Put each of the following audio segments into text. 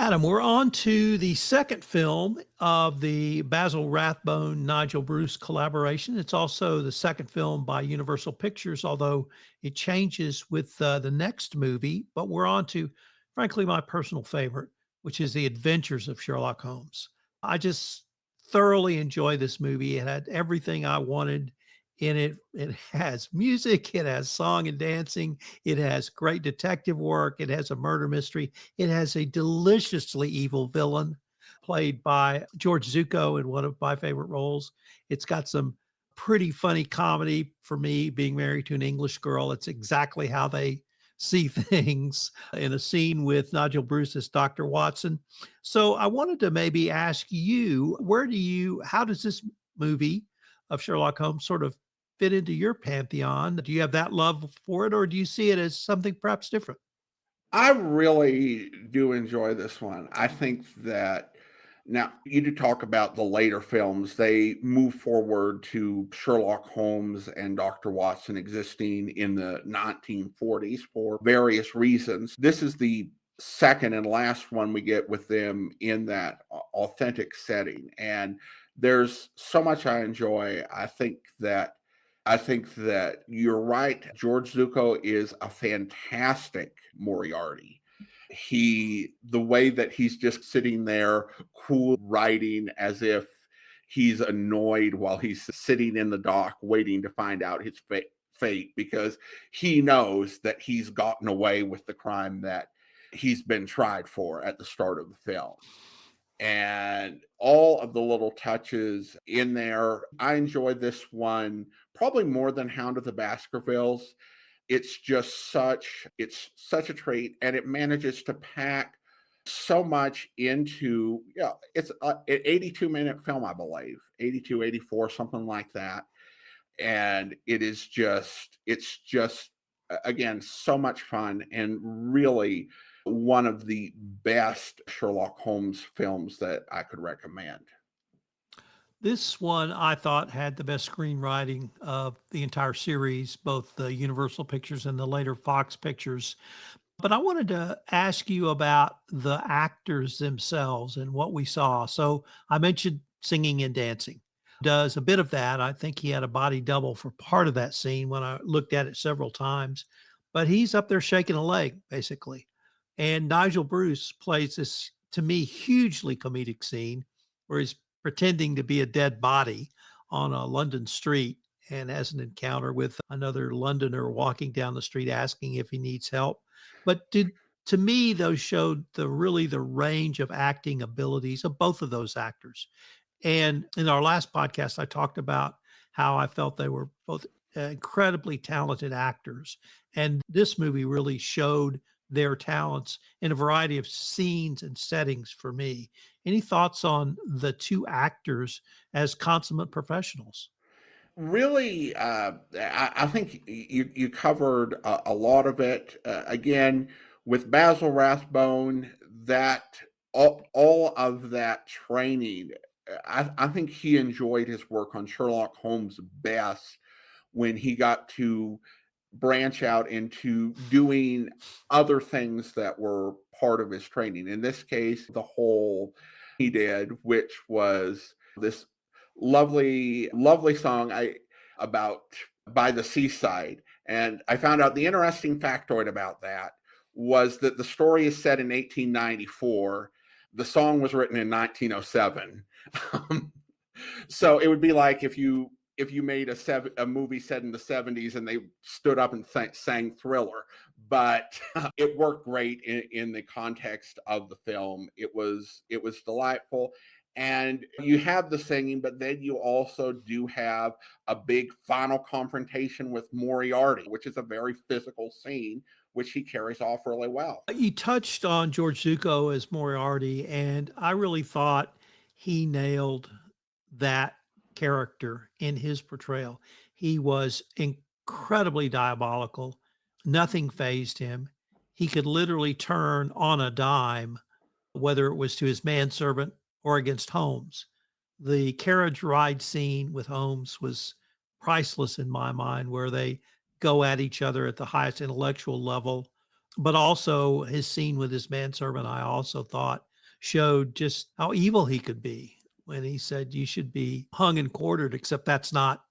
Adam, we're on to the second film of the Basil Rathbone Nigel Bruce collaboration. It's also the second film by Universal Pictures, although it changes with the next movie. But we're on to, frankly, my personal favorite, which is The Adventures of Sherlock Holmes. I just thoroughly enjoy this movie. It had everything I wanted in it. It has music, it has song and dancing, it has great detective work, it has a murder mystery, it has a deliciously evil villain played by George Zucco in one of my favorite roles. It's got some pretty funny comedy for me, being married to an English girl. It's exactly how they see things in a scene with Nigel Bruce as Dr. Watson. So I wanted to maybe ask you, how does this movie of Sherlock Holmes sort of fit into your pantheon? Do you have that love for it, or do you see it as something perhaps different? I really do enjoy this one. I think that now you do talk about the later films. They move forward to Sherlock Holmes and Dr. Watson existing in the 1940s for various reasons. This is the second and last one we get with them in that authentic setting. And there's so much I enjoy. I think that you're right. George Zucco is a fantastic Moriarty. The way that he's just sitting there, cool, writing as if he's annoyed while he's sitting in the dock waiting to find out his fate because he knows that he's gotten away with the crime that he's been tried for at the start of the film, and all of the little touches in there. I enjoyed this one probably more than Hound of the Baskervilles. It's such a treat, and it manages to pack so much into, it's an 82-minute film, I believe, 82, 84, something like that. And it's just again so much fun and really one of the best Sherlock Holmes films that I could recommend. This one I thought had the best screenwriting of the entire series, both the Universal Pictures and the later Fox Pictures. But I wanted to ask you about the actors themselves and what we saw. So I mentioned singing and dancing. Does a bit of that. I think he had a body double for part of that scene when I looked at it several times. But he's up there shaking a leg, basically. And Nigel Bruce plays this, to me, hugely comedic scene where he's pretending to be a dead body on a London street and has an encounter with another Londoner walking down the street asking if he needs help. But to me, those showed the range of acting abilities of both of those actors. And in our last podcast, I talked about how I felt they were both incredibly talented actors. And this movie really showed their talents in a variety of scenes and settings for me. Any thoughts on the two actors as consummate professionals? Really, I think you covered a lot of it. Again, with Basil Rathbone, that all of that training, I think he enjoyed his work on Sherlock Holmes best when he got to branch out into doing other things that were part of his training. In this case, the whole he did, which was this lovely song about by the seaside. And I found out the interesting factoid about that was that the story is set in 1894. The song was written in 1907. Um, so it would be like if you made a movie set in the 70s and they stood up and sang Thriller, but it worked great in the context of the film. It was delightful, and you have the singing, but then you also do have a big final confrontation with Moriarty, which is a very physical scene, which he carries off really well. You touched on George Zucco as Moriarty, and I really thought he nailed that character in his portrayal. He was incredibly diabolical. Nothing phased him. He could literally turn on a dime, whether it was to his manservant or against Holmes. The carriage ride scene with Holmes was priceless in my mind, where they go at each other at the highest intellectual level. But also his scene with his manservant, I also thought showed just how evil he could be when he said, "You should be hung and quartered, except that's not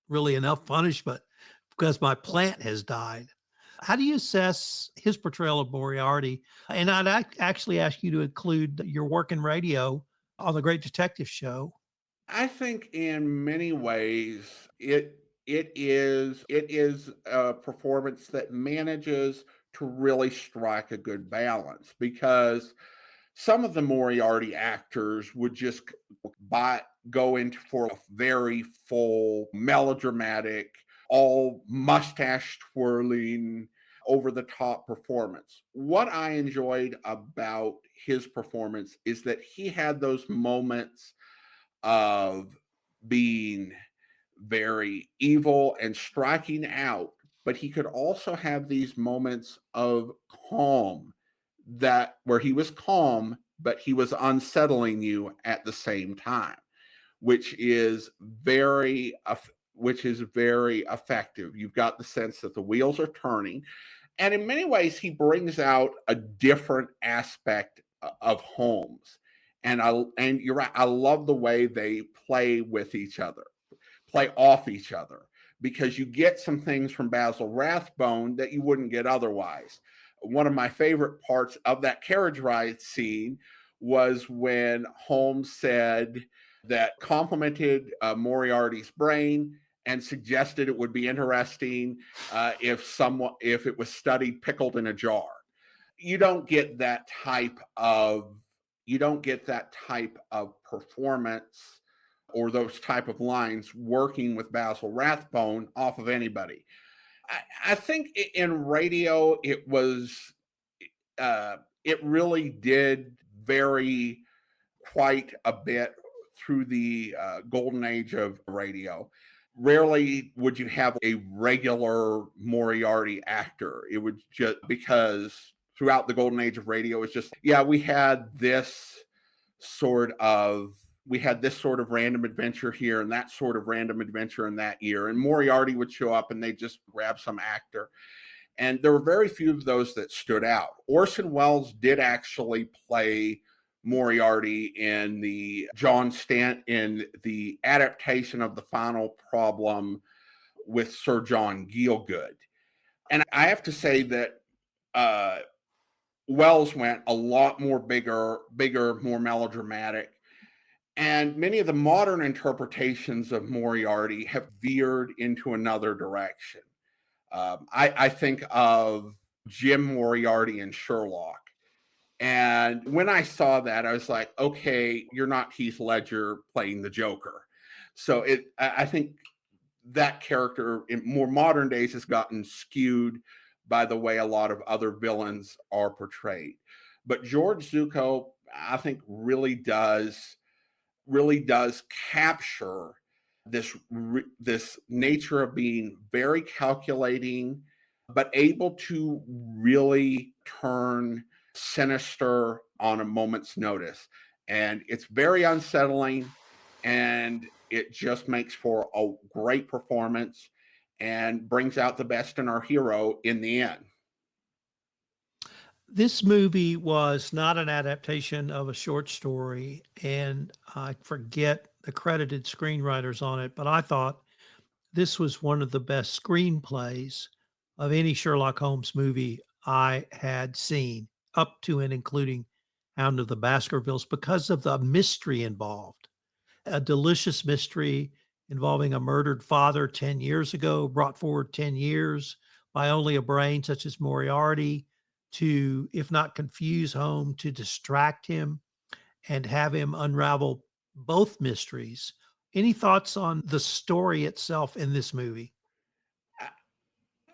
really enough punishment because my plant has died." How do you assess his portrayal of Moriarty? And actually ask you to include your work in radio on the Great Detective Show. I think in many ways it is a performance that manages to really strike a good balance, because some of the Moriarty actors would just go into for a very full melodramatic, all mustache twirling, over the top performance. What I enjoyed about his performance is that he had those moments of being very evil and striking out, but he could also have these moments of calm, that where he was calm, but he was unsettling you at the same time, which is very effective. You've got the sense that the wheels are turning, and in many ways he brings out a different aspect of Holmes. And you're right, I love the way they play with each other, play off each other, because you get some things from Basil Rathbone that you wouldn't get otherwise. One of my favorite parts of that carriage ride scene was when Holmes said that complimented Moriarty's brain and suggested it would be interesting if it was studied pickled in a jar. You don't get that type of performance or those type of lines working with Basil Rathbone off of anybody. I think in radio it really did vary quite a bit through the golden age of radio. Rarely would you have a regular Moriarty actor. It would just, because throughout the golden age of radio, it's just, yeah, sort of we had this sort of random adventure here and that sort of random adventure in that year. And Moriarty would show up and they just grab some actor. And there were very few of those that stood out. Orson Welles did actually play Moriarty in in the adaptation of The Final Problem with Sir John Gielgud. And I have to say that uh, Wells went a lot more bigger, more melodramatic. And many of the modern interpretations of Moriarty have veered into another direction. I think of Jim Moriarty in Sherlock. And when I saw that, I was like, okay, you're not Heath Ledger playing the Joker. So I think that character in more modern days has gotten skewed by the way a lot of other villains are portrayed. But George Zucco, I think, really does capture this nature of being very calculating, but able to really turn sinister on a moment's notice. And it's very unsettling, and it just makes for a great performance and brings out the best in our hero in the end. This movie was not an adaptation of a short story, and I forget the credited screenwriters on it, but I thought this was one of the best screenplays of any Sherlock Holmes movie I had seen, up to and including Hound of the Baskervilles, because of the mystery involved. A delicious mystery involving a murdered father 10 years ago, brought forward 10 years by only a brain such as Moriarty to, if not confuse Holmes, to distract him and have him unravel both mysteries. Any thoughts on the story itself in this movie?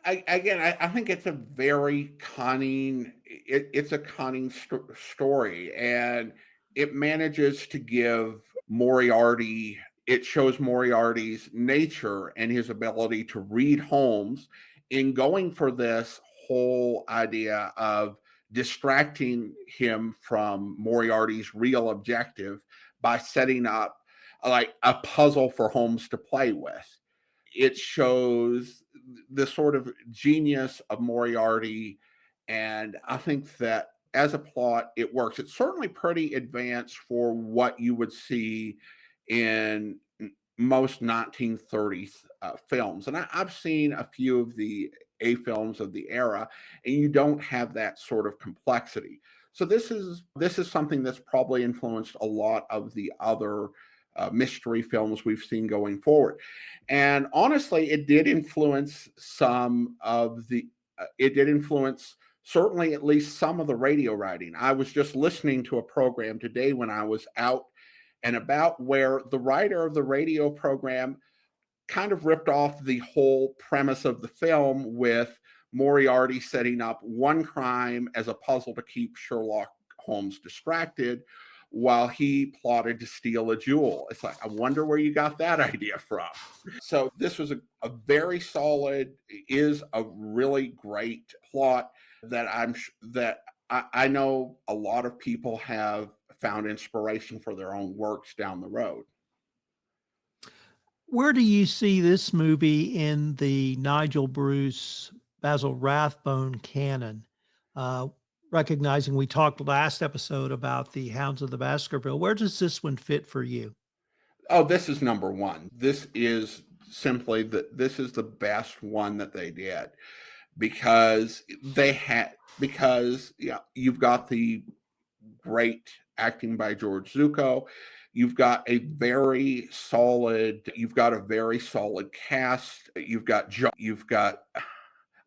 I think it's a very cunning. It's a cunning story, and it manages to give Moriarty. It shows Moriarty's nature and his ability to read Holmes in going for this whole idea of distracting him from Moriarty's real objective by setting up like a puzzle for Holmes to play with. It shows the sort of genius of Moriarty. And I think that as a plot, it works. It's certainly pretty advanced for what you would see in most 1930s films. And I've seen a few of the A films of the era, and you don't have that sort of complexity. So this is something that's probably influenced a lot of the other mystery films we've seen going forward. And honestly, it did influence some of the. It did influence certainly at least some of the radio writing. I was just listening to a program today when I was out and about where the writer of the radio program kind of ripped off the whole premise of the film with Moriarty setting up one crime as a puzzle to keep Sherlock Holmes distracted while he plotted to steal a jewel. It's like, I wonder where you got that idea from. So this was a very solid, is a really great plot that I know a lot of people have found inspiration for their own works down the road. Where do you see this movie in the Nigel Bruce, Basil Rathbone canon? Uh, Recognizing we talked last episode about the Hounds of the Baskerville, where does this one fit for you? Oh, this is number one. This is simply this is the best one that they did because you've got the great acting by George Zucco. You've got a very solid cast. You've got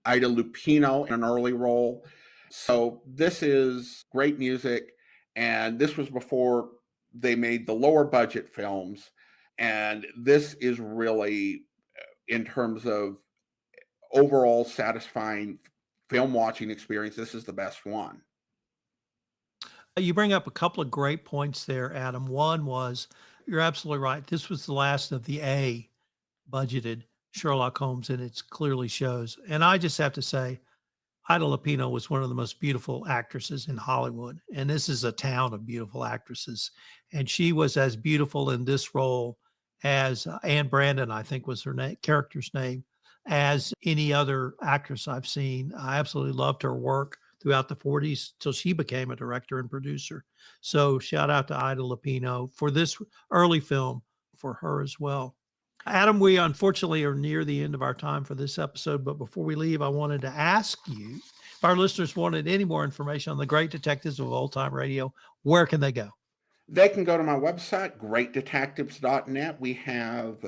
Ida Lupino in an early role. So this is great music, and this was before they made the lower budget films. And this is really, in terms of overall satisfying film watching experience, this is the best one. You bring up a couple of great points there, Adam. One was you're absolutely right. This was the last of the A budgeted Sherlock Holmes, and it clearly shows. And I just have to say, Ida Lupino was one of the most beautiful actresses in Hollywood, and this is a town of beautiful actresses. And she was as beautiful in this role as Anne Brandon, I think was her character's name, as any other actress I've seen. I absolutely loved her work throughout the 40s till she became a director and producer. So shout out to Ida Lupino for this early film for her as well. Adam, we unfortunately are near the end of our time for this episode, but before we leave, I wanted to ask you if our listeners wanted any more information on the great detectives of old time radio, where can they go? They can go to my website, greatdetectives.net. We have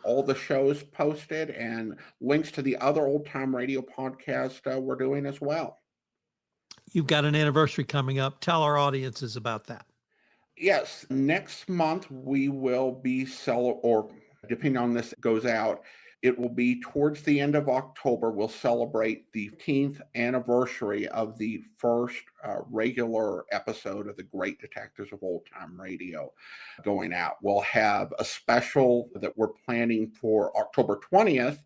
all the shows posted and links to the other old time radio podcast we're doing as well. You've got an anniversary coming up. Tell our audiences about that. Yes, next month we will be or depending on this goes out, it will be towards the end of October. We'll celebrate the 15th anniversary of the first regular episode of the Great Detectives of Old Time Radio going out. We'll have a special that we're planning for October 20th,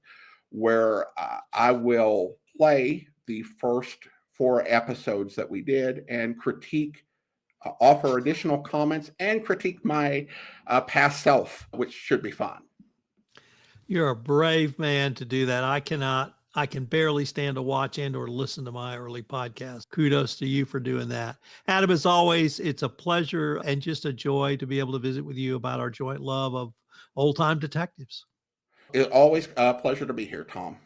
where I will play the first 4 episodes that we did and offer additional comments and critique my past self, which should be fun. You're a brave man to do that. I can barely stand to watch and or listen to my early podcast. Kudos to you for doing that. Adam, as always, it's a pleasure and just a joy to be able to visit with you about our joint love of old time detectives. It's always a pleasure to be here, Tom.